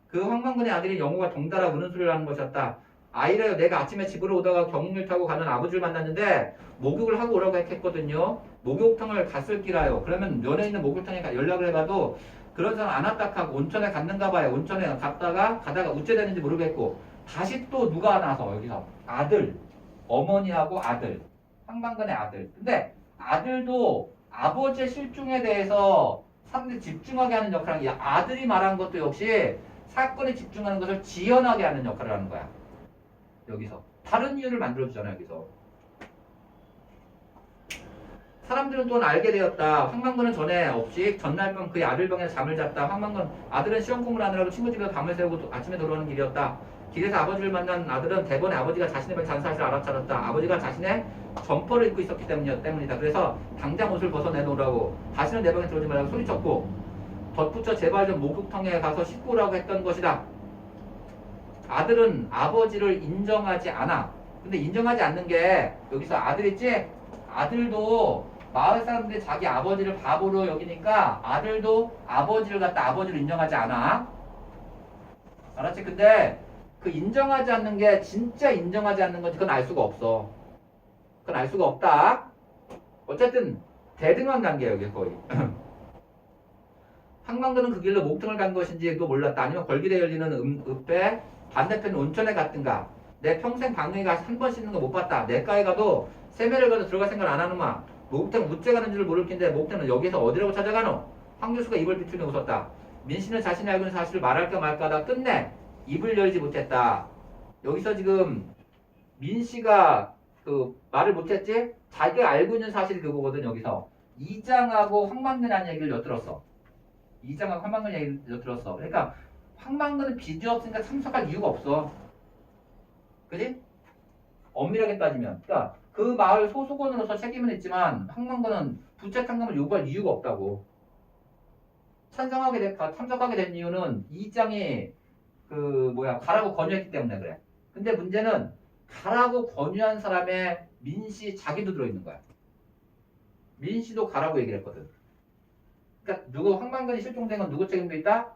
그 황만근의 아들이 영호가 덩달아 우는 소리를 하는 것이었다. 아이라요, 내가 아침에 집으로 오다가 경운을 타고 가는 아버지를 만났는데 목욕을 하고 오라고 했거든요. 목욕탕을 갔을 기라요. 그러면 면에 있는 목욕탕에 연락을 해봐도 그런 사람 안 왔다 하고 온천에 갔는가 봐요. 온천에 가다가 어째 되는지 모르겠고 다시 또 누가 나서 여기서 아들, 어머니하고 아들, 황만근의 아들. 근데 아들도 아버지의 실종에 대해서 사람들이 집중하게 하는 역할을 하는 게 아들이 말한 것도 역시 사건에 집중하는 것을 지연하게 하는 역할을 하는 거야. 여기서 다른 이유를 만들어주잖아요. 여기서 사람들은 또 알게 되었다. 황만근은 전에 없이 전날 밤 그의 아들 방에 잠을 잤다. 황만근 아들은 시험 공부를 하느라고 친구 집에서 밤을 새우고 아침에 돌아오는 길이었다. 길에서 아버지를 만난 아들은 대번에 아버지가 자신의 방에 잔 사실을 알아차렸다. 아버지가 자신의 점퍼를 입고 있었기 때문이다. 그래서 당장 옷을 벗어내놓으라고 다시는 내 방에 들어오지 말라고 소리쳤고 덧붙여 제발 좀 목욕탕에 가서 씻고 오라고 했던 것이다. 아들은 아버지를 인정하지 않아. 근데 인정하지 않는 게 여기서 아들 있지? 아들도 마을 사람들이 자기 아버지를 바보로 여기니까 아들도 아버지를 갖다 아버지를 인정하지 않아. 알았지? 근데 그 인정하지 않는 게 진짜 인정하지 않는 건지 그건 알 수가 없어. 그건 알 수가 없다. 어쨌든 대등한 관계야 여기 거의. 황만근은 그 길로 목탕을 간 것인지도 몰랐다. 아니면 걸기대 열리는 읍에 반대편 온천에 갔든가. 내 평생 방송에 가서 한 번 씻는 거 못 봤다. 내과에 가도 세매를 가도 들어갈 생각 안 하는마. 목탕 우째 가는 줄 모를 낀데 목탕은 여기서 어디라고 찾아가노? 황 교수가 입을 비추며 웃었다. 민씨는 자신이 알고 있는 사실을 말할까 말까 하다 끝내 입을 열지 못했다. 여기서 지금 민씨가 그 말을 못했지? 자기가 알고 있는 사실이 그거거든. 여기서 이장하고 황만근이라는 얘기를 엿들었어. 이장하고 황만근 얘기를 엿들었어. 그러니까 황만근은 빚이 없으니까 참석할 이유가 없어. 그지? 엄밀하게 따지면. 그러니까 그 마을 소속원으로서 책임은 있지만 황만근은 부채 탕감을 요구할 이유가 없다고. 참석하게 된 이유는 이장이 가라고 권유했기 때문에 그래. 근데 문제는 가라고 권유한 사람의 민씨 자기도 들어있는 거야. 민씨도 가라고 얘기를 했거든. 그러니까 황만근이 실종된 건 누구 책임도 있다?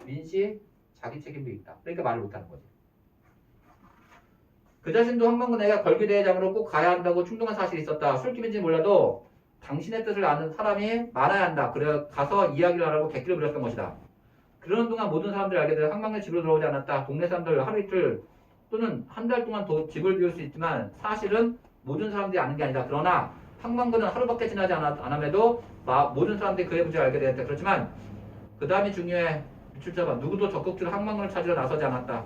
민씨 자기 책임도 있다. 그러니까 말을 못하는 거지. 그 자신도 황만근에게 걸기대회장으로 꼭 가야 한다고 충동한 사실이 있었다. 술김인지 몰라도 당신의 뜻을 아는 사람이 말아야 한다. 그래 가서 이야기를 하라고 객기를 부렸던 것이다. 그러는 동안 모든 사람들이 알게 되어 황만근 집으로 들어오지 않았다. 동네 사람들 하루 이틀 또는 한 달 동안 집을 비울 수 있지만 사실은 모든 사람들이 아는 게 아니다. 그러나 황만근은 하루밖에 지나지 않았음에도 모든 사람들이 그의 부재를 알게 되었다. 그렇지만 그 다음이 중요해. 미출자가 누구도 적극적으로 황만근을 찾으러 나서지 않았다.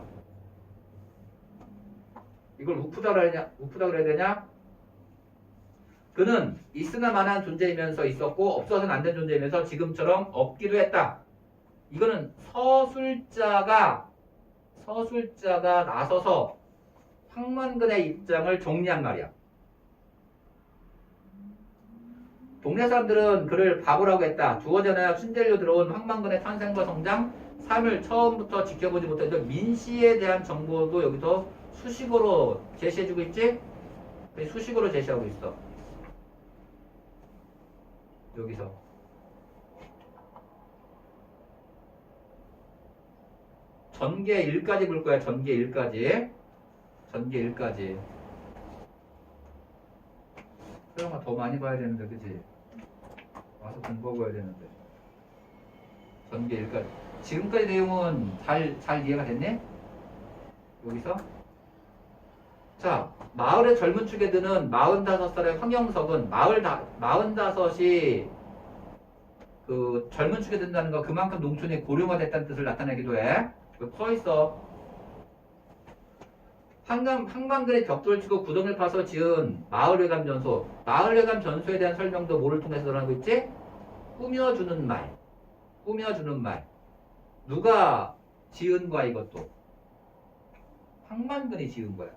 이걸 우프다 그래야 되냐? 그는 있으나 마나한 존재이면서 있었고 없어서는 안 된 존재이면서 지금처럼 없기도 했다. 이거는 서술자가 나서서 황만근의 입장을 정리한 말이야. 동네 사람들은 그를 바보라고 했다. 두어전에 신들려 들어온 황만근의 탄생과 성장, 삶을 처음부터 지켜보지 못했던 민씨에 대한 정보도 여기서 수식어로 제시해주고 있지? 수식어로 제시하고 있어. 여기서. 전개 1까지 볼 거야. 전개 1까지. 소영아 더 많이 봐야 되는데, 그치? 와서 공부하고 해야 되는데. 전개 1까지. 지금까지 내용은 잘 이해가 됐네? 여기서? 자, 마을의 젊은 축에 드는 45살의 황영석은 45이 그 젊은 축에 든다는 거 그만큼 농촌이 고령화됐다는 뜻을 나타내기도 해. 써 있어. 황만근의 벽돌을 치고 구덩이를 파서 지은 마을회관 전소. 마을회관 전소에 대한 설명도 뭐를 통해서 드러나고 있지? 꾸며주는 말. 누가 지은 거야 이것도? 황만근이 지은 거야.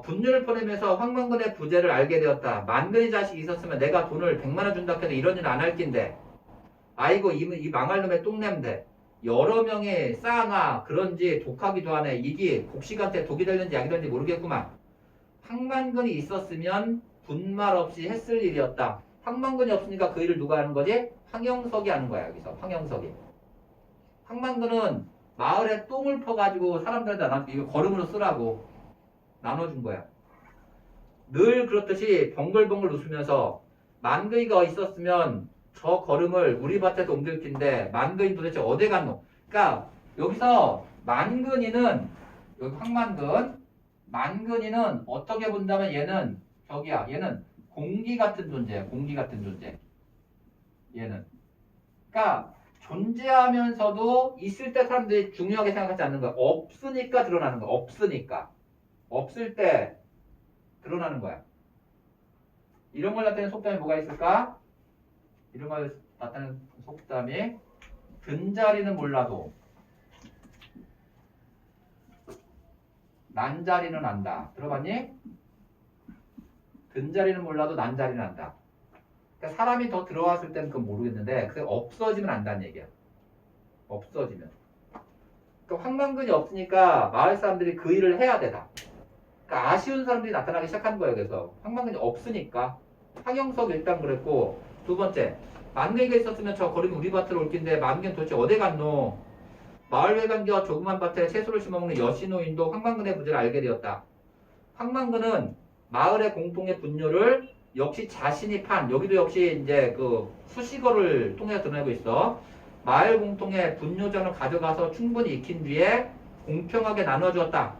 분유를 퍼내면서 황만근의 부재를 알게 되었다. 만근이 자식이 있었으면 내가 돈을 100만원 준다 해도 이런 일 안 할 낀데. 아이고 이 망할 놈의 똥냄새. 여러 명의 싸나 그런지 독하기도 하네. 이게 곡식한테 독이 될는지 약이 될는지 모르겠구만. 황만근이 있었으면 분말 없이 했을 일이었다. 황만근이 없으니까 그 일을 누가 하는 거지? 황영석이 하는 거야. 여기서 황영석이. 황만근은 마을에 똥을 퍼가지고 사람들한테 이거 거름으로 쓰라고 나눠준 거야. 늘 그렇듯이 벙글벙글 웃으면서 만근이가 있었으면 저 걸음을 우리 밭에서 옮길 텐데 만근이 도대체 어디 갔노? 그러니까 여기서 만근이는 여기 만근이는 어떻게 본다면 얘는 저기야. 얘는 공기 같은 존재야. 공기 같은 존재. 얘는. 그러니까 존재하면서도 있을 때 사람들이 중요하게 생각하지 않는 거야. 없으니까 드러나는 거야. 없으니까. 없을 때 드러나는 거야. 이런 걸 나타내는 속담이 뭐가 있을까? 이런 걸 나타내는 속담이 든 자리는 몰라도 난 자리는 안다. 들어봤니? 든 자리는 몰라도 난 자리는 안다. 그러니까 사람이 더 들어왔을 때는 그건 모르겠는데 그게 없어지면 안다는 얘기야. 없어지면. 그러니까 황만근이 없으니까 마을 사람들이 그 일을 해야 되다. 그러니까 아쉬운 사람들이 나타나기 시작한 거예요. 그래서 황만근이 없으니까 황영석 일단 그랬고 두 번째 만근이가 있었으면 저 거리는 우리 밭으로 올 텐데 만근 도대체 어디 갔노? 마을 외관계와 조그만 밭에 채소를 심어먹는 여신노인도 황만근의 부재를 알게 되었다. 황만근은 마을의 공통의 분뇨를 역시 자신이 판 여기도 역시 이제 그 수식어를 통해서 드러내고 있어. 마을 공통의 분뇨전을 가져가서 충분히 익힌 뒤에 공평하게 나눠주었다.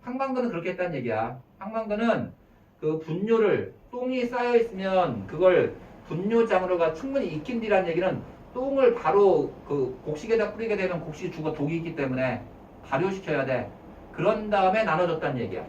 황만근은 그렇게 했다는 얘기야. 황만근은 그 분뇨를 똥이 쌓여 있으면 그걸 분뇨장으로가 충분히 익힌 뒤라는 얘기는 똥을 바로 그 곡식에다 뿌리게 되면 곡식이 죽어 독이 있기 때문에 발효시켜야 돼. 그런 다음에 나눠줬다는 얘기야.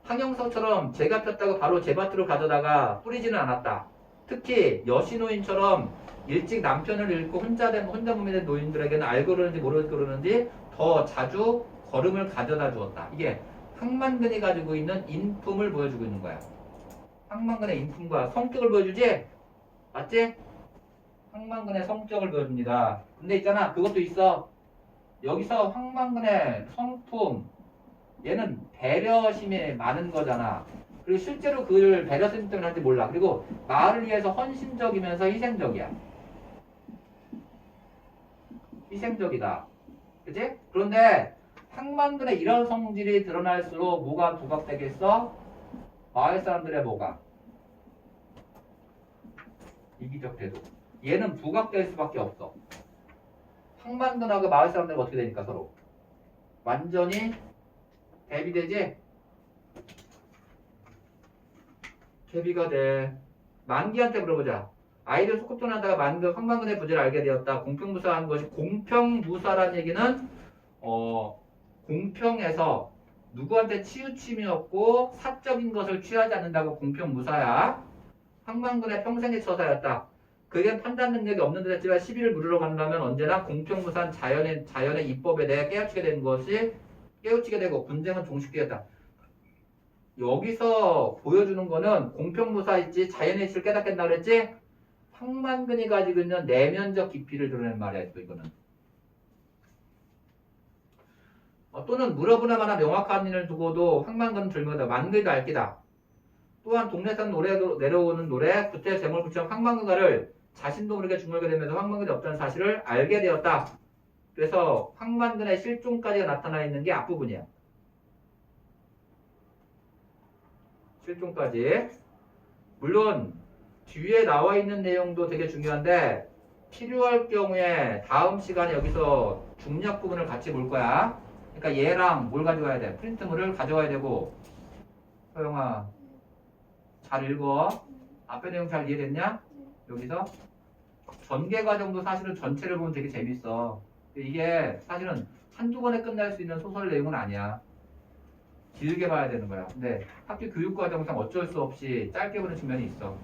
황영석처럼 제가 폈다고 바로 제 밭으로 가져다가 뿌리지는 않았다. 특히 여신노인처럼 일찍 남편을 잃고 혼자 몸이 된 노인들에게는 알고 그러는지 모르고 그러는지 더 자주 걸음을 가져다 주었다. 이게 황만근이 가지고 있는 인품을 보여주고 있는 거야. 황만근의 인품과 성격을 보여주지? 맞지? 황만근의 성격을 보여줍니다. 근데 있잖아, 그것도 있어. 여기서 황만근의 성품, 얘는 배려심이 많은 거잖아. 그리고 실제로 그를 배려심 때문에 할지 몰라. 그리고 마을을 위해서 헌신적이면서 희생적이야. 희생적이다. 그치? 그런데 황만근의 이런 성질이 드러날수록 뭐가 부각되겠어? 마을 사람들의 뭐가? 이기적 태도. 얘는 부각될 수밖에 없어. 황만근하고 마을 사람들은 어떻게 되니까 서로? 완전히 대비되지? 대비가 돼. 만기한테 물어보자. 아이들 소꿉전하다가 황만근의 부재를 알게 되었다. 공평무사한 것이 공평무사란 얘기는 공평해서 누구한테 치우침이 없고 사적인 것을 취하지 않는다고 공평무사야. 황만근의 평생의 처사였다. 그에겐 판단 능력이 없는 듯 했지만 시비를 물으러 간다면 언제나 공평무사한 자연의 이법에 대해 깨우치게 되고 분쟁은 종식되었다. 여기서 보여주는 거는 공평무사했지 자연의 이치를 깨닫겠다 그랬지? 황만근이 가지고 있는 내면적 깊이를 드러내는 말이야. 또 이거는. 또는 물어보나마나 명확한 일을 두고도 황만근은 절묘하다. 만근이도 알기다. 또한 동네산 노래도 내려오는 노래 구태 제목을 붙인 황만근가를 자신도 모르게 중얼게 되면서 황만근이 없다는 사실을 알게 되었다. 그래서 황만근의 실종까지가 나타나 있는 게 앞부분이야. 실종까지. 물론 뒤에 나와 있는 내용도 되게 중요한데 필요할 경우에 다음 시간에 여기서 중략 부분을 같이 볼 거야. 그러니까 얘랑 뭘 가져가야 돼? 프린트물을 가져와야 되고. 소영아 잘 읽어. 앞에 내용 잘 이해됐냐? 여기서 전개 과정도 사실은 전체를 보면 되게 재밌어. 이게 사실은 한두 번에 끝날 수 있는 소설 내용은 아니야. 길게 봐야 되는 거야. 근데 학교 교육 과정상 어쩔 수 없이 짧게 보는 측면이 있어.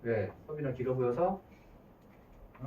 왜? 수업이나 길어 보여서?